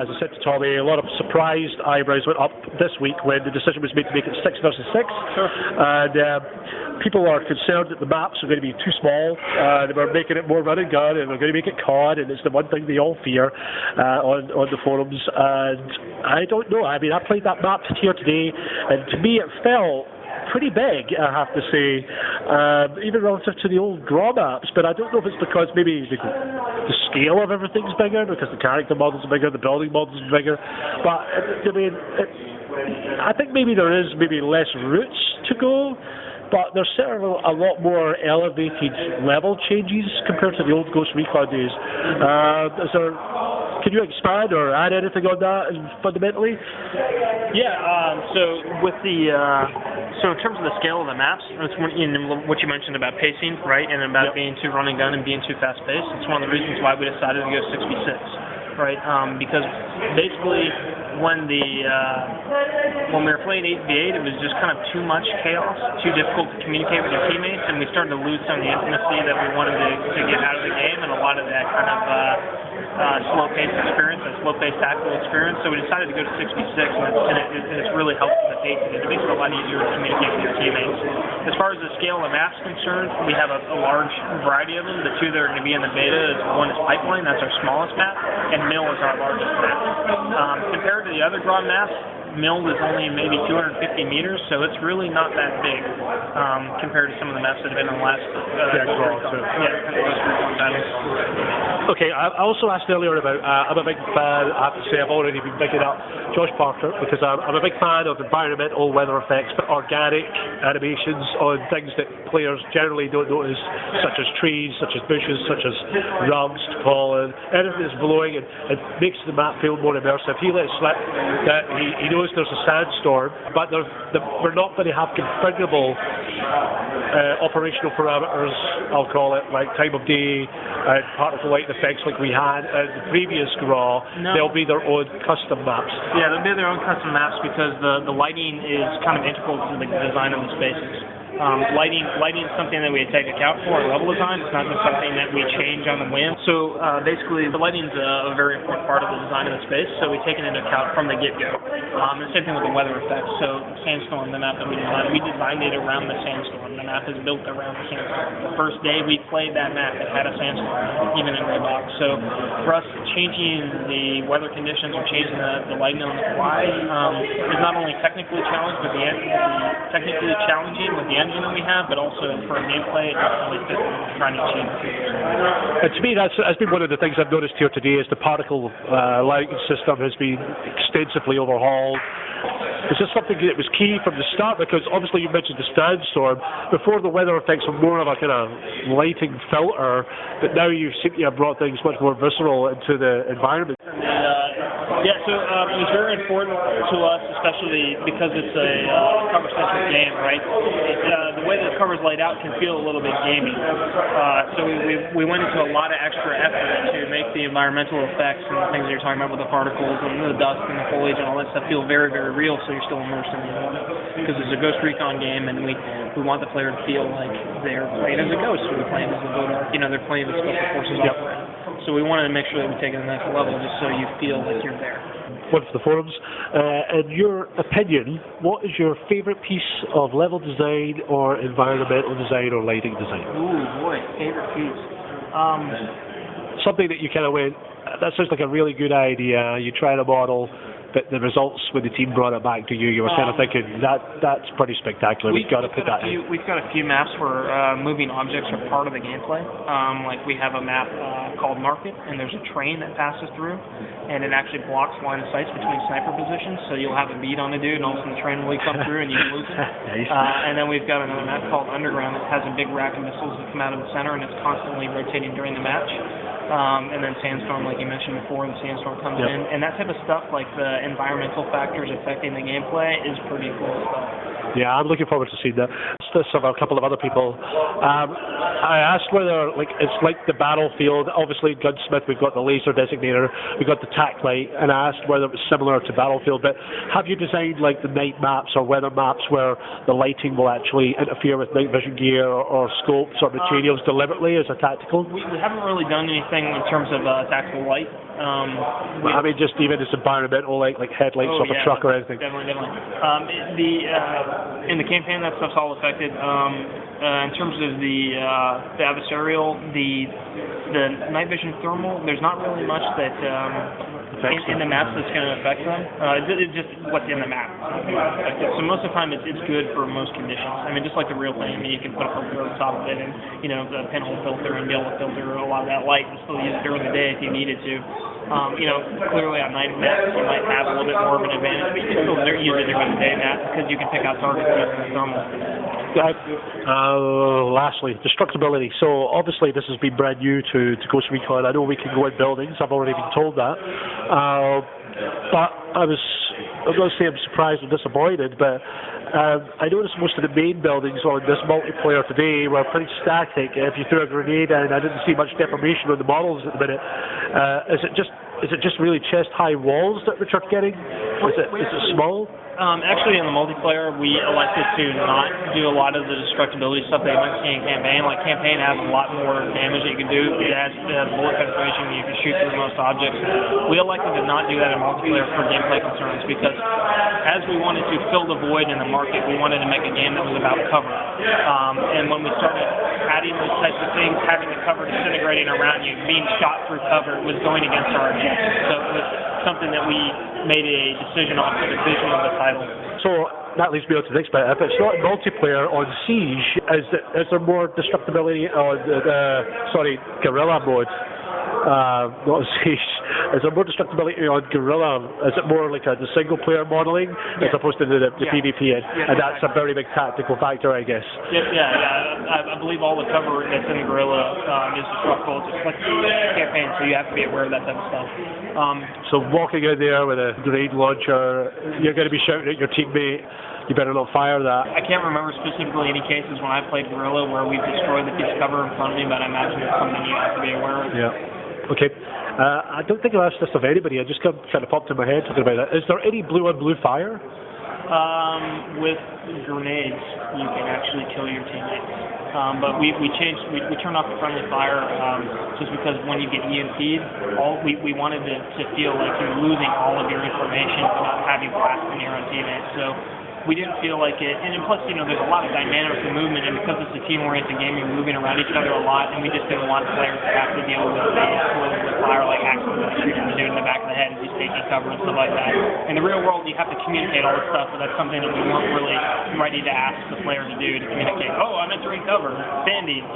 as I said to Tommy, a lot of surprised eyebrows went up this week when the decision was made to make it 6 versus 6. Sure. And people are concerned that the maps are going to be too small. They were making it more run and gun, and they're going to make it COD, and it's the one thing they all fear on the forums. And I don't know. I mean, I played that map here today, and to me it felt pretty big, I have to say, even relative to the old Graw maps. But I don't know if it's because maybe the scale of everything's bigger, because the character models are bigger, the building models are bigger. But I mean, I think maybe there is less routes to go, but there's certainly a lot more elevated level changes compared to the old Ghost Recon days. Can you expand or add anything on that fundamentally? Yeah, so with the so in terms of the scale of the maps, it's what you mentioned about pacing, right, and about being too run and gun and being too fast paced. It's one of the reasons why we decided to go 6v6, right? Because basically when we were playing 8v8, it was just kind of too much chaos, too difficult to communicate with your teammates, and we started to lose some of the intimacy that we wanted to get out of the game, and a lot of that kind of slow-paced experience, that slow-paced tactical experience. So we decided to go to 6v6, and it's really helped with the pacing. It makes it a lot easier to communicate with your teammates. As far as the scale of the map's concerned, we have a large variety of them. The two that are going to be in the beta is one is Pipeline, that's our smallest map, and Mill is our largest map. Compared to the other Graw maps, Mill is only maybe 250 meters, so it's really not that big compared to some of the maps that have been in the last Okay, I also asked earlier about, I'm a big fan, I have to say, I've already been picking up Josh Parker, because I'm a big fan of environmental weather effects, but organic animations on things that players generally don't notice, such as trees, such as bushes, such as rugs, pollen, anything that's blowing, and it makes the map feel more immersive. He let slip that he knows there's a sandstorm, but we're not going to have configurable operational parameters, I'll call it, like time of day and particle light effects like we had in the previous Graw. No. They'll be their own custom maps. Yeah, they'll be their own custom maps because the lighting is kind of integral to the design of the spaces. Lighting is something that we take account for at level design. It's not just something that we change on the whim. So basically, the lighting is a very important part of the design of the space, so we take it into account from the get-go. The same thing with the weather effects. So Sandstorm, the map that we designed it around the sandstorm. The map is built around the sandstorm. The first day we played that map, it had a sandstorm, even in Greybox. So for us, changing the weather conditions or changing the lighting on the fly is not only technically challenging with the engine that we have, but also for gameplay, it's really fit what we're trying to achieve. And to me, that's been one of the things I've noticed here today, is the particle lighting system has been extensively overhauled. Is this something that was key from the start? Because obviously you mentioned the Sandstorm. Before, the weather effects were more of a kind of lighting filter, but now you seem to have brought things much more visceral into the environment. So it was very important to us, especially because it's a cover-centric game, right? The way that the cover's laid out can feel a little bit gamey. So we went into a lot of extra effort to make the environmental effects and the things that you're talking about with the particles and the dust and the foliage and all that stuff feel very, very real, so you're still immersed in the environment. Because it's a Ghost Recon game, and we want the player to feel like they're playing as a ghost, or they're playing as a Vodark, they're playing as Special Forces operator. So we wanted to make sure that we take it to the next level, just so you feel like you're there. One for the forums. In your opinion, what is your favourite piece of level design or environmental design or lighting design? Ooh, boy, favorite piece. Something that you kind of went, that sounds like a really good idea, you tried a model, but the results when the team brought it back to you, you were kind of thinking, that's pretty spectacular, we've got to put that in. We've got a few maps where moving objects are part of the gameplay. Like we have a map called Market, and there's a train that passes through, and it actually blocks line of sights between sniper positions, so you'll have a bead on a dude, and all of a sudden the train will come through and you can lose it. Nice. And then we've got another map called Underground that has a big rack of missiles that come out of the center, and it's constantly rotating during the match. And then Sandstorm, like you mentioned before, the Sandstorm comes in, and that type of stuff, like the environmental factors affecting the gameplay, is pretty cool stuff. Yeah, I'm looking forward to seeing that. This of a couple of other people. I asked whether, it's like the battlefield. Obviously, Gunsmith, we've got the laser designator, we've got the tac light, and I asked whether it was similar to Battlefield. But have you designed like the night maps or weather maps where the lighting will actually interfere with night vision gear or scopes or materials deliberately as a tactical? We haven't really done anything anything in terms of tactical light. I mean, just even just environmental, like headlights off a truck or anything. Definitely. In the campaign, that stuff's all affected. In terms of the adversarial, the night vision thermal, there's not really much that in the maps that's going to affect them. It's just what's in the map. So most of the time, it's good for most conditions. I mean, just like the real thing. I mean, you can put a filter on top of it, and the pinhole filter and be able to filter a lot of that light and still use it during the day if you needed to. Clearly on night maps you might have a little bit more of an advantage, but you can still use it during the day map because you can pick out targets using the thermal. Lastly, destructibility. So obviously this has been brand new to Ghost Recon. I know we can go in buildings. I've already been told that. But I'm going to say I'm surprised and disappointed, but I noticed most of the main buildings on this multiplayer today were pretty static. If you threw a grenade in, I didn't see much deformation on the models at the minute. Is it just really chest-high walls that Richard's getting? Is it small? Actually, in the multiplayer, we elected to not do a lot of the destructibility stuff that you might see in campaign. Like, campaign has a lot more damage that you can do. It has bullet penetration. You can shoot through most objects. We elected to not do that in multiplayer for gameplay concerns because as we wanted to fill the void in the market, we wanted to make a game that was about cover. And when we started adding those types of things, having the cover disintegrating around you, being shot through cover was going against our objectives. So it was something that we made a decision on for the vision of the title. So that leads me on to the next bit. If it's not multiplayer on Siege, is there more destructibility on Guerrilla mode? Not Siege. Is there more destructibility on Guerrilla? Is it more like the single player modeling as opposed to the PvP? And that's a very big tactical factor, I guess. I believe all the cover that's in the Guerrilla is destructible. It's like campaign, so you have to be aware of that type of stuff. So walking in there with a grenade launcher, you're going to be shouting at your teammate, you better not fire that. I can't remember specifically any cases when I played Guerrilla where we've destroyed the piece of cover in front of me, but I imagine it's something you have to be aware of. Yeah. Okay. I don't think I've asked this of anybody. I just kind of popped in my head talking about that. Is there any blue-on-blue fire? With grenades, you can actually kill your teammates. But we turned off the friendly fire just because when you get EMP'd, we wanted to feel like you're losing all of your information and not having blasting your own teammates. So we didn't feel like it, and plus, there's a lot of dynamics and movement, and because it's a team-oriented game, you're moving around each other a lot, and we just didn't want players to have to deal with the fire, like accidentally shooting the dude in the back of the head and just taking cover and stuff like that. In the real world, you have to communicate all this stuff, but that's something that we weren't really ready to ask the player to do, to communicate, oh, I'm entering cover, standing,